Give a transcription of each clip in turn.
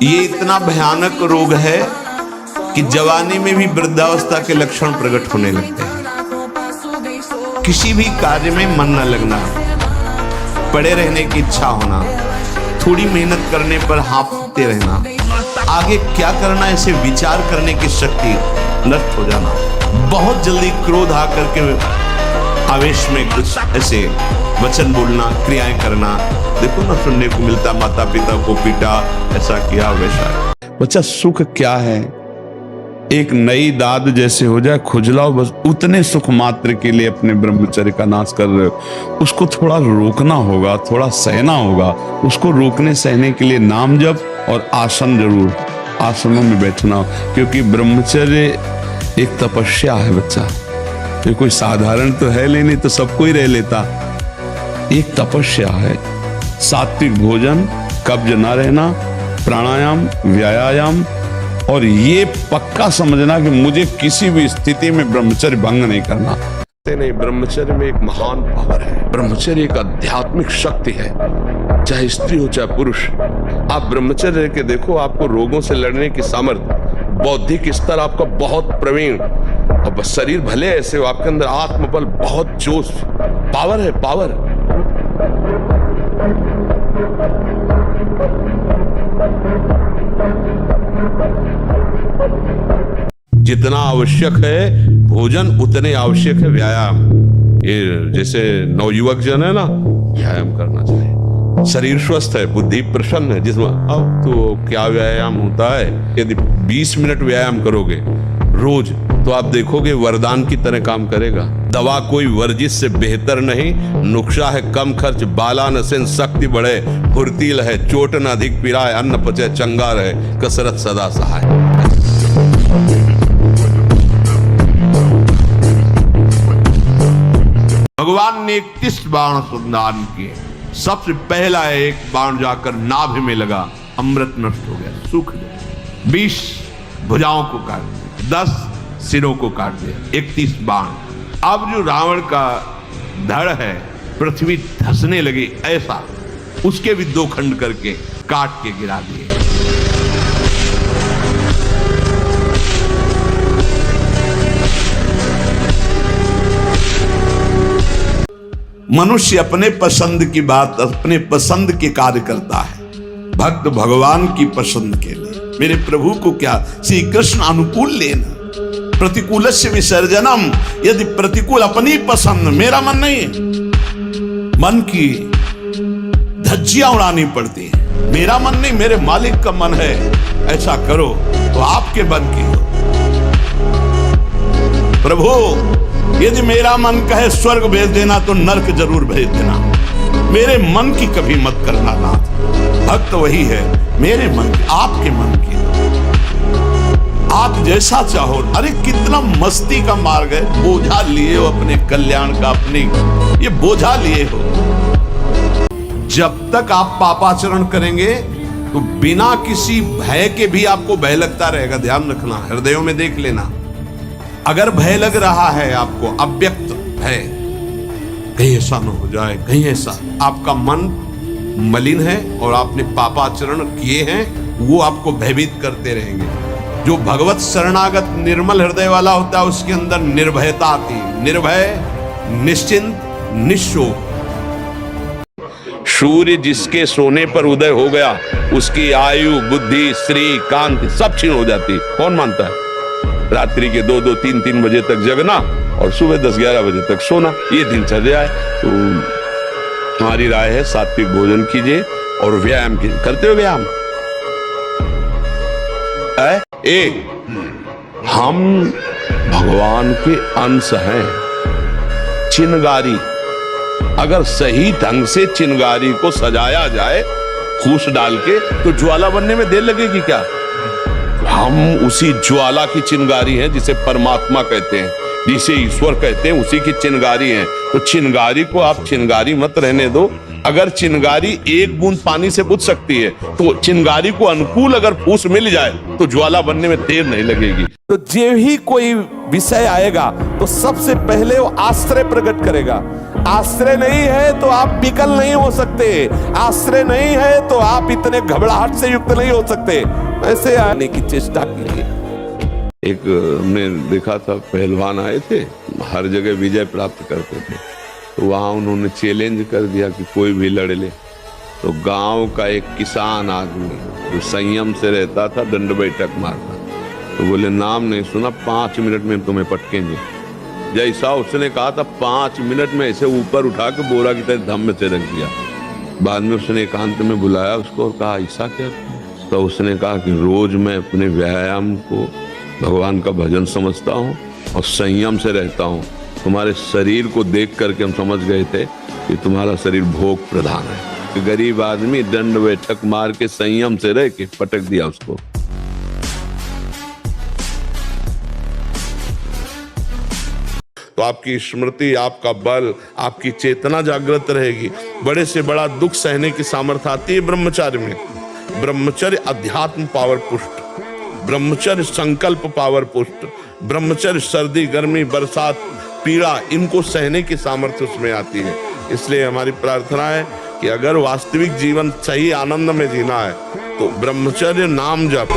ये इतना भयानक रोग है कि जवानी में भी वृद्धावस्था के लक्षण प्रकट होने लगते हैं। किसी भी कार्य में मन न लगना, पड़े रहने की इच्छा होना, थोड़ी मेहनत करने पर हांफते रहना, आगे क्या करना ऐसे विचार करने की शक्ति नष्ट हो जाना, बहुत जल्दी क्रोध आकर के आवेश में कुछ ऐसे वचन बोलना, क्रियाएं करना। देखो ना, सुनने को मिलता माता पिता को पीटा, ऐसा किया वैसा। बच्चा सुख क्या है? एक नई दाद जैसे हो जाए, खुजलाओ, बस उतने सुख मात्र के लिए अपने ब्रह्मचर्य का नाश कर रहे हो। उसको थोड़ा रोकना होगा, थोड़ा सहना होगा। उसको रोकने सहने के लिए नाम जप और आसन जरूर, आसनों में बैठना, क्योंकि ब्रह्मचर्य एक तपस्या है बच्चा। ये कोई साधारण तो है नहीं तो सबको ही रह लेता। एक तपस्या है। सात्विक भोजन, कब्ज न रहना, प्राणायाम, व्यायाम, और ये पक्का समझना कि मुझे किसी भी स्थिति में ब्रह्मचर्य भंग नहीं करना। नहीं, ब्रह्मचर्य में एक महान पावर है। ब्रह्मचर्य एक आध्यात्मिक शक्ति है, चाहे स्त्री हो चाहे पुरुष। आप ब्रह्मचर्य के देखो, आपको रोगों से लड़ने की सामर्थ्य, बौद्धिक स्तर आपका बहुत प्रवीण, और शरीर भले ऐसे हो, आपके अंदर आत्मबल, बहुत जोश, पावर है, पावर। जितना आवश्यक है भोजन, उतने आवश्यक है व्यायाम। ये जैसे नवयुवक जन है ना, व्यायाम करना चाहिए। शरीर स्वस्थ है, बुद्धि प्रसन्न है, जिसमें अब तो क्या व्यायाम होता है। यदि 20 मिनट व्यायाम करोगे रोज, तो आप देखोगे वरदान की तरह काम करेगा। दवा कोई वर्जिश से बेहतर नहीं। नुक्शा है कम खर्च, बाला नसेन शक्ति बढ़े, फुर्तील है, चोट न अधिक पीराए, अन्न पचे चंगा रहे, कसरत सदा सहाय। भगवान ने 31 बाण संधान किए। सबसे पहला एक बाण जाकर नाभि में लगा, अमृत नष्ट हो गया, सूख गया। 20 भुजाओं को काट दिया, 10 सिरों को काट दिया, 31 बाण। अब जो रावण का धड़ है, पृथ्वी धंसने लगी ऐसा, उसके भी 2 खंड करके काट के गिरा दिए। मनुष्य अपने पसंद की बात, अपने पसंद के कार्य करता है। भक्त भगवान की पसंद के लिए, मेरे प्रभु को क्या श्री कृष्ण अनुकूल लेना, प्रतिकूलस्य विसर्जनम। यदि प्रतिकूल अपनी पसंद, मेरा मन नहीं, मन की धज्जियां उड़ानी पड़ती है। मेरा मन नहीं, मेरे मालिक का मन है, ऐसा करो तो आपके मन की हो। प्रभु यदि मेरा मन कहे स्वर्ग भेज देना तो नरक जरूर भेज देना, मेरे मन की कभी मत करना नाथ। भक्त वही है, मेरे मन की, आपके मन की, आप जैसा चाहो। अरे कितना मस्ती का मार्ग है। बोझा लिए हो अपने कल्याण का, अपने ये बोझा लिए हो। जब तक आप पापाचरण करेंगे तो बिना किसी भय के भी आपको भय लगता रहेगा। ध्यान रखना, हृदयों में देख लेना। अगर भय लग रहा है आपको, अव्यक्त भय, कहीं ऐसा न हो जाए, कहीं ऐसा, आपका मन मलिन है और आपने पापाचरण किए हैं, वो आपको भयभीत करते रहेंगे। जो भगवत शरणागत निर्मल हृदय वाला होता है, उसके अंदर निर्भयता आती, निर्भय, निश्चिंत, निश्शोक। सूर्य जिसके सोने पर उदय हो गया, उसकी आयु, बुद्धि, श्री, कांति सब क्षीण हो जाती। कौन मानता है? रात्रि के 2-2, 3-3 बजे तक जगना और सुबह 10-11 बजे तक सोना, ये दिनचर्या है। तो हमारी राय है, सात्विक भोजन कीजिए और व्यायाम कीजिए। करते हो व्यायाम? हम भगवान के अंश हैं। चिनगारी, अगर सही ढंग से चिनगारी को सजाया जाए फूस डाल के, तो ज्वाला बनने में देर लगेगी क्या? हम उसी ज्वाला की चिनगारी हैं, जिसे परमात्मा कहते हैं, जिसे ईश्वर कहते हैं, उसी की चिनगारी हैं। तो चिनगारी को आप चिनगारी मत रहने दो, अगर चिंगारी एक बूंद पानी से बुझ सकती है, तो चिंगारी को अनुकूल अगर फूस मिल जाए तो ज्वाला बनने में देर नहीं लगेगी। तो जे ही कोई विषय आएगा तो सबसे पहले वो आश्रय प्रकट करेगा। आश्रय नहीं है तो आप विकल नहीं हो सकते, आश्रय नहीं है तो आप इतने घबराहट से युक्त नहीं हो सकते। ऐसे आने की चेष्टा कीजिए। एक हमने देखा था, पहलवान आए थे, हर जगह विजय प्राप्त करते थे, तो वहां उन्होंने चैलेंज कर दिया कि कोई भी लड़ ले। तो गांव का एक किसान आदमी जो संयम से रहता था, दंड बैठक मारता, तो बोले नाम नहीं सुना, 5 मिनट में तुम्हें पटकेंगे। जैसा उसने कहा था 5 मिनट में ऐसे ऊपर उठा के बोरा की तरह धम में से रख दिया। बाद में उसने एकांत में बुलाया उसको और कहा ऐसा क्या? तो उसने कहा कि रोज मैं अपने व्यायाम को भगवान का भजन समझता हूँ और संयम से रहता हूँ। तुम्हारे शरीर को देख करके हम समझ गए थे कि तुम्हारा शरीर भोग प्रधान है। गरीब आदमी दंड बैठक मार के संयम से रह के पटक दिया उसको। तो आपकी स्मृति, आपका बल, आपकी चेतना जागृत रहेगी। बड़े से बड़ा दुख सहने की सामर्थ्य आती है ब्रह्मचार्य में। ब्रह्मचर्य अध्यात्म पावर पुष्ट, ब्रह्मचर्य संकल्प पावर पुष्ट, ब्रह्मचर्य सर्दी गर्मी बरसात पीड़ा इनको सहने की सामर्थ्य उसमें आती है। इसलिए हमारी प्रार्थना है कि अगर वास्तविक जीवन सही आनंद में जीना है तो ब्रह्मचर्य नाम जप,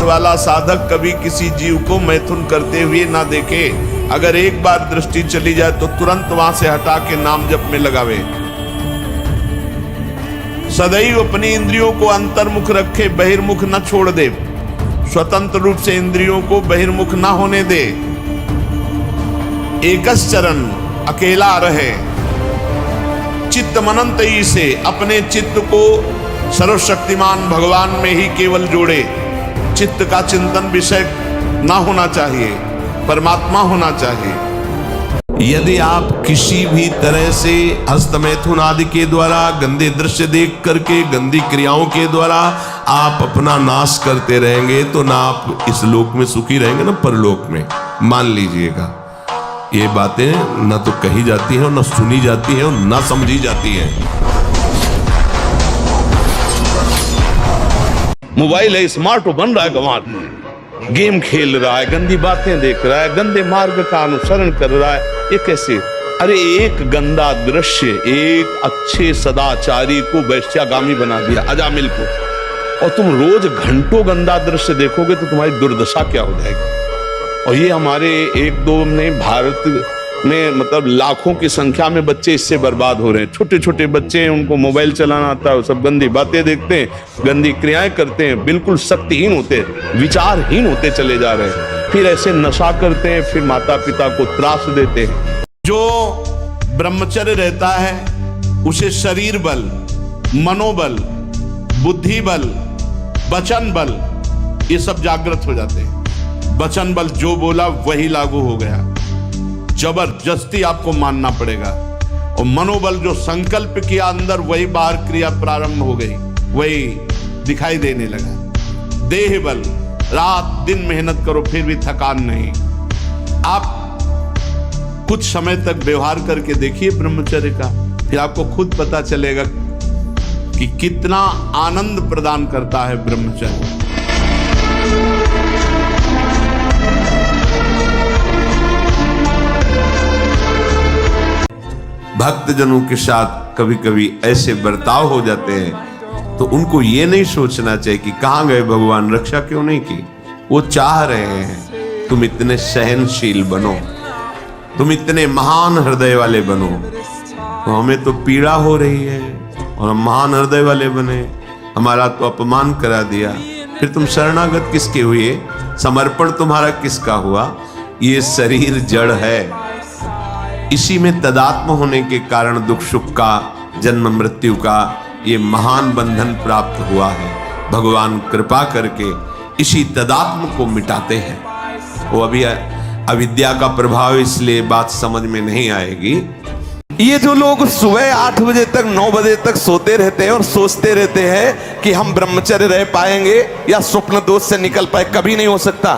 वाला साधक कभी किसी जीव को मैथुन करते हुए ना देखे। अगर एक बार दृष्टि चली जाए तो तुरंत वहां से हटा के नाम जप में लगावे। सदैव अपनी इंद्रियों को अंतर्मुख रखे, बहिर्मुख न छोड़ दे। स्वतंत्र रूप से इंद्रियों को बहिर्मुख न होने दे। एकस चरण अकेला रहे। चित्त मनन तई से अपने चित्त को सर्वशक्तिमान भगवान में ही केवल जोड़े। चित्त का चिंतन विषय ना होना चाहिए, परमात्मा होना चाहिए। यदि आप किसी भी तरह से हस्तमैथुन आदि के द्वारा, गंदे दृश्य देख करके, गंदी क्रियाओं के द्वारा आप अपना नाश करते रहेंगे तो ना आप इस लोक में सुखी रहेंगे ना परलोक में। मान लीजिएगा, ये बातें न तो कही जाती हैं, न सुनी जाती हैं, न समझी जाती हैं। मोबाइल है, स्मार्ट बन रहा है, गंवार गेम खेल रहा है, गंदी बातें देख रहा है, गंदे मार्ग का अनुसरण कर रहा है। ये कैसे? अरे एक गंदा दृश्य एक अच्छे सदाचारी को वैश्यागामी बना दिया, अजामिल को। और तुम रोज घंटों गंदा दृश्य देखोगे तो तुम्हारी दुर्दशा क्या हो जाएगी। और ये हमारे एक दो ने भारत में मतलब लाखों की संख्या में बच्चे इससे बर्बाद हो रहे हैं। छोटे छोटे बच्चे हैं, उनको मोबाइल चलाना आता है, सब गंदी बातें देखते हैं, गंदी क्रियाएं करते हैं, बिल्कुल शक्तिहीन होते हैं, विचारहीन होते चले जा रहे हैं। फिर ऐसे नशा करते हैं, फिर माता पिता को त्रास देते हैं। जो ब्रह्मचर्य रहता है उसे शरीर बल, मनोबल, बुद्धि बल, वचन बल ये सब जागृत हो जाते हैं। वचन बल जो बोला वही लागू हो गया, जबरदस्ती आपको मानना पड़ेगा। और मनोबल जो संकल्प किया अंदर वही बाहर क्रिया प्रारंभ हो गई, वही दिखाई देने लगा। देह बल, रात दिन मेहनत करो फिर भी थकान नहीं। आप कुछ समय तक व्यवहार करके देखिए ब्रह्मचर्य का, फिर आपको खुद पता चलेगा कि कितना आनंद प्रदान करता है ब्रह्मचर्य। भक्तजनों के साथ कभी कभी ऐसे बर्ताव हो जाते हैं तो उनको ये नहीं सोचना चाहिए कि कहां गए भगवान, रक्षा क्यों नहीं की। वो चाह रहे हैं तुम इतने सहनशील बनो, तुम इतने महान हृदय वाले बनो। तो हमें तो पीड़ा हो रही है और हम महान हृदय वाले बने, हमारा तो अपमान करा दिया। फिर तुम शरणागत किसके हुए, समर्पण तुम्हारा किसका हुआ। ये शरीर जड़ है, इसी में तदात्म होने के कारण दुख सुख का, जन्म मृत्यु का ये महान बंधन प्राप्त हुआ है। भगवान कृपा करके इसी तदात्म को मिटाते हैं। वो अभी अविद्या का प्रभाव, इसलिए बात समझ में नहीं आएगी। ये जो लोग सुबह 8 बजे तक 9 बजे तक सोते रहते हैं और सोचते रहते हैं कि हम ब्रह्मचर्य रह पाएंगे या स्वप्न दोष से निकल पाए, कभी नहीं हो सकता।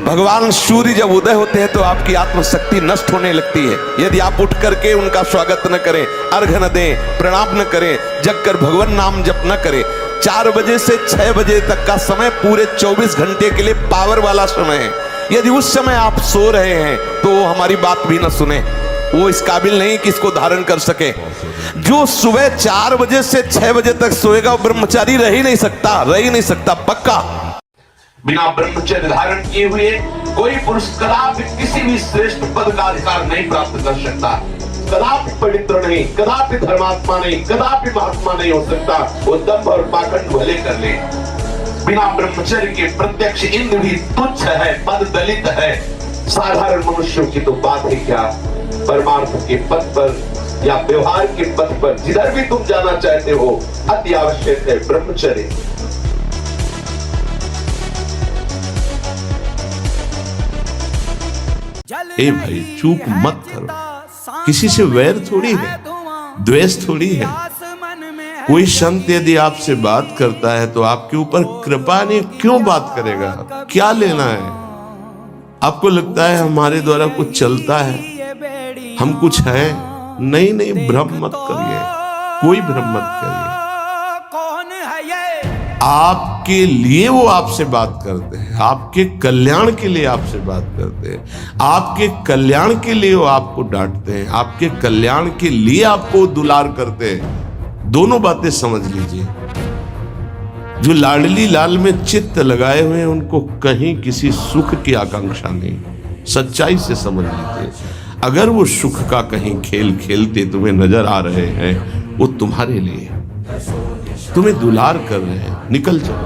भगवान सूर्य जब उदय होते हैं तो आपकी आत्मशक्ति नष्ट होने लगती है। यदि आप उठ करके उनका स्वागत न करें, अर्घ्य न दें, प्रणाम न करें, जगकर भगवान नाम जप न करें। 4 बजे से 6 बजे तक का समय पूरे 24 घंटे के लिए पावर वाला समय है। यदि उस समय आप सो रहे हैं तो हमारी बात भी न सुने, वो इस काबिल नहीं कि इसको धारण कर सके। जो सुबह 4 बजे से 6 बजे तक सोएगा वो ब्रह्मचारी रह ही नहीं सकता पक्का। बिना ब्रह्मचर्य धारण किए हुए कोई पुरुष कदापि किसी भी श्रेष्ठ पद का अधिकार नहीं प्राप्त कर सकता, कदापि पवित्र नहीं, कदापि धर्मात्मा नहीं, कदापि महात्मा नहीं हो सकता। वो दंभ और पाखंड भले कर ले। बिना ब्रह्मचर्य के प्रत्यक्ष इंद्र भी तुच्छ है, पद दलित है। साधारण मनुष्यों की तो बात ही क्या, परमार्थ के पद पर या व्यवहार के पद पर जिधर भी तुम जाना चाहते हो अति आवश्यक है ब्रह्मचर्य। ए भाई चूक मत करो, किसी से वैर थोड़ी है, द्वेष थोड़ी है। कोई संत यदि आपसे बात करता है तो आपके ऊपर कृपा नहीं क्यों बात करेगा, क्या लेना है? आपको लगता है हमारे द्वारा कुछ चलता है, हम कुछ हैं? नहीं, भ्रम मत करिए, कोई भ्रम मत करिए। आपके लिए वो आपसे बात करते हैं, आपके कल्याण के लिए आपसे बात करते हैं, आपके कल्याण के लिए वो आपको डांटते हैं, आपके कल्याण के लिए आपको दुलार करते हैं। दोनों बातें समझ लीजिए। जो लाडली लाल में चित्त लगाए हुए हैं उनको कहीं किसी सुख की आकांक्षा नहीं, सच्चाई से समझ लीजिए। अगर वो सुख का कहीं खेल खेलते तुम्हें नजर आ रहे हैं, वो तुम्हारे लिए, तुम्हें दुलार कर रहे हैं, निकल चलो।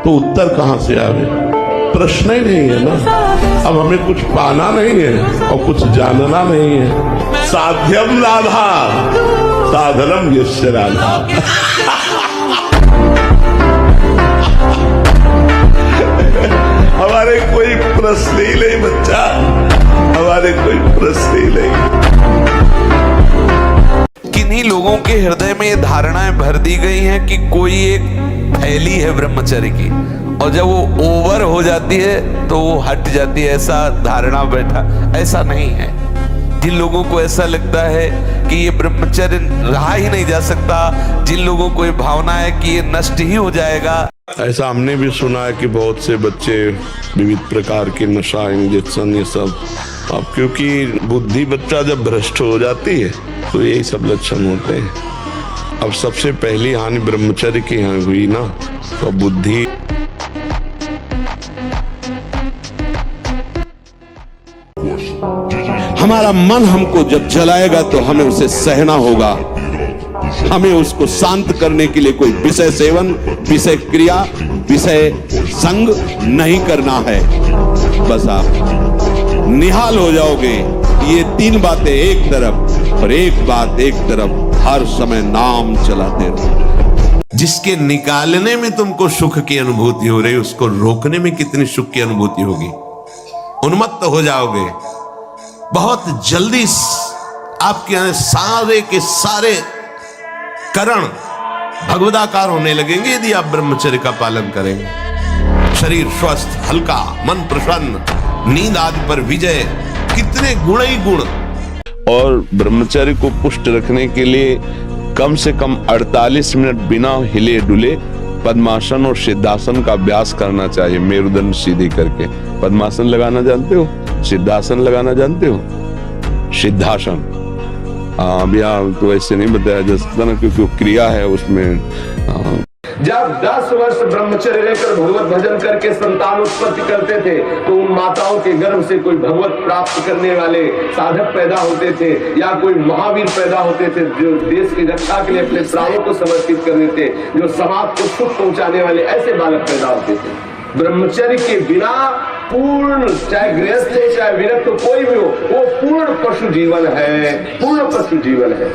तो उत्तर कहां से आवे? प्रश्न ही नहीं है ना। अब हमें कुछ पाना नहीं है और कुछ जानना नहीं है। साध्यम लाभा साधनम यस्य राधा। हमारे कोई प्रश्न ही नहीं बच्चा, हमारे कोई प्रश्न ही नहीं। किन्हीं लोगों के हृदय में ये धारणाएं भर दी गई हैं कि कोई एक थैली है ब्रह्मचर्य की, और जब वो ओवर हो जाती है तो वो हट जाती है, ऐसा धारणा बैठा। ऐसा नहीं है। जिन लोगों को ऐसा लगता है कि ये ब्रह्मचर्य रहा ही नहीं जा सकता, जिन लोगों को ये भावना है कि ये नष्ट ही हो जाएगा, ऐसा हमने भी सुना है कि बहुत से बच्चे विविध प्रकार के नशा, इंजेक्शन, ये सब। अब क्योंकि बुद्धि बच्चा जब भ्रष्ट हो जाती है तो यही सब लक्षण होते हैं। अब सबसे पहली हानि ब्रह्मचर्य की यहाँ हुई ना, तो बुद्धि हमारा मन हमको जब जलाएगा तो हमें उसे सहना होगा। हमें उसको शांत करने के लिए कोई विषय सेवन, विषय क्रिया, विषय संग नहीं करना है। बस आप निहाल हो जाओगे। ये 3 बातें एक तरफ और एक बात एक तरफ, हर समय नाम चलाते रहो। जिसके निकालने में तुमको सुख की अनुभूति हो रही, उसको रोकने में कितनी सुख की अनुभूति होगी। उन्मत्त हो जाओगे। बहुत जल्दी आपके सारे के सारे करण भगवदाकार होने लगेंगे यदि आप ब्रह्मचर्य का पालन करेंगे। शरीर स्वस्थ, हल्का, मन प्रसन्न, नींद आदि पर विजय, कितने गुण ही गुण। और ब्रह्मचर्य को पुष्ट रखने के लिए कम से कम 48 मिनट बिना हिले डुले पद्मासन और सिद्धासन का अभ्यास करना चाहिए। मेरुदंड सीधी करके पद्मासन लगाना जानते हो, सिद्धासन लगाना जानते हो? सिद्धासन अभी तो ऐसे नहीं बताया जा सकता ना, क्योंकि वो क्रिया है उसमें। जब 10 वर्ष ब्रह्मचर्य रहकर भगवत भजन करके संतान उत्पत्ति करते थे तो उन माताओं के गर्भ से कोई भगवत प्राप्त करने वाले साधक पैदा होते थे या कोई महावीर पैदा होते थे जो देश की रक्षा के लिए अपने प्राणों को समर्पित कर देते, जो समाज को सुख पहुंचाने वाले ऐसे बालक पैदा होते थे। ब्रह्मचर्य के बिना पूर्ण, चाहे गृहस्थ हो चाहे विरक्त हो, कोई भी हो, वो पूर्ण पशु जीवन है, पूर्ण पशु जीवन है।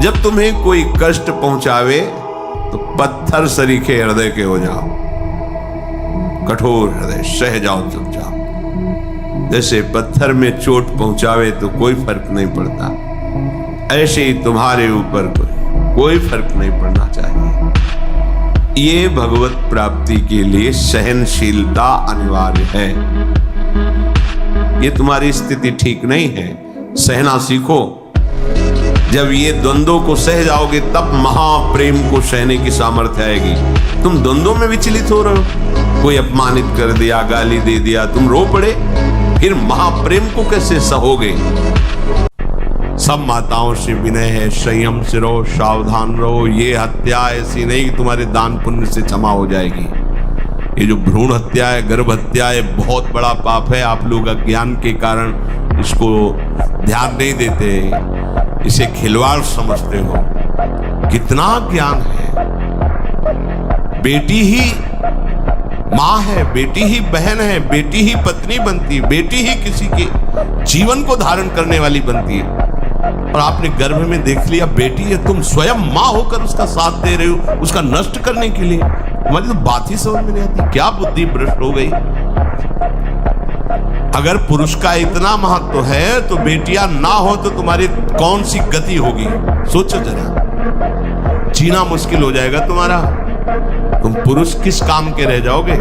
जब तुम्हें कोई कष्ट पहुंचावे तो पत्थर सरीखे हृदय के हो जाओ, कठोर हृदय, सह जाओ चुपचाप। जैसे पत्थर में चोट पहुंचावे तो कोई फर्क नहीं पड़ता, ऐसे ही तुम्हारे ऊपर कोई फर्क नहीं पड़ना चाहिए। ये भगवत प्राप्ति के लिए सहनशीलता अनिवार्य है। ये तुम्हारी स्थिति ठीक नहीं है, सहना सीखो। जब ये द्वंद्वों को सह जाओगे तब महाप्रेम को सहने की सामर्थ्य आएगी। तुम द्वंद्वों में विचलित हो रहे हो, कोई अपमानित कर दिया, गाली दे दिया, तुम रो पड़े, फिर महाप्रेम को कैसे सहोगे? सब माताओं से विनय है, संयम से रहो, सावधान रहो। ये हत्या ऐसी नहीं कि तुम्हारे दान पुण्य से क्षमा हो जाएगी। ये जो भ्रूण हत्या है, गर्भ हत्या है, बहुत बड़ा पाप है। आप लोग अज्ञान के कारण इसको ध्यान नहीं देते, इसे खिलवाड़ समझते हो। कितना ज्ञान है। बेटी ही माँ है, बेटी ही बहन है, बेटी ही पत्नी बनती है, बेटी ही किसी के जीवन को धारण करने वाली बनती है। और आपने गर्भ में देख लिया बेटी है, तुम स्वयं माँ होकर उसका साथ दे रहे हो, उसका नष्ट करने के लिए। हमारी तो बात ही समझ में नहीं आती, क्या बुद्धि भ्रष्ट हो गई। अगर पुरुष का इतना महत्व है तो बेटियां ना हो तो तुम्हारी कौन सी गति होगी, सोचो जरा। जीना मुश्किल हो जाएगा तुम्हारा। तुम पुरुष किस काम के रह जाओगे।